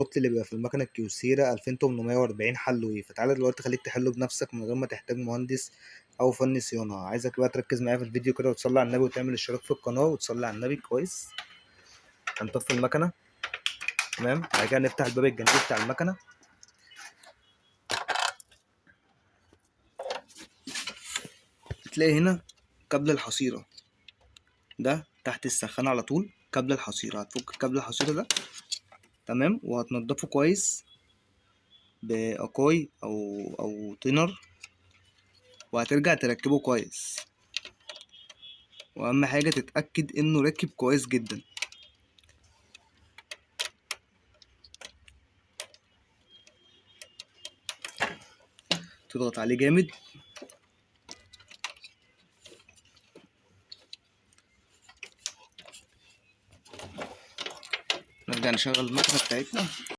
العطل اللي بيبقى في المكنة الكيوسيرا 2840 حله ايه. فتعالى دلوقتي خليك تحله بنفسك من غير ما تحتاج مهندس او فني صيانة. عايزك بقى تركز معايا في الفيديو كده وتصلي على النبي وتعمل اشتراك في القناة وتصلي على النبي كويس. هنطفي المكنة تمام. بعد كده نفتح الباب الجانبي بتاع المكنة. تلاقي هنا كابل الحصيرة ده تحت السخانة على طول. كابل الحصيرة هتفك كابل الحصيرة ده تمام، وهتنضفه كويس بأكاي أو تينر، وهترجع تركبه كويس. وأهم حاجة تتأكد إنه راكب كويس جدا. تضغط عليه جامد. نرجع نشغل المكنة بتاعتنا.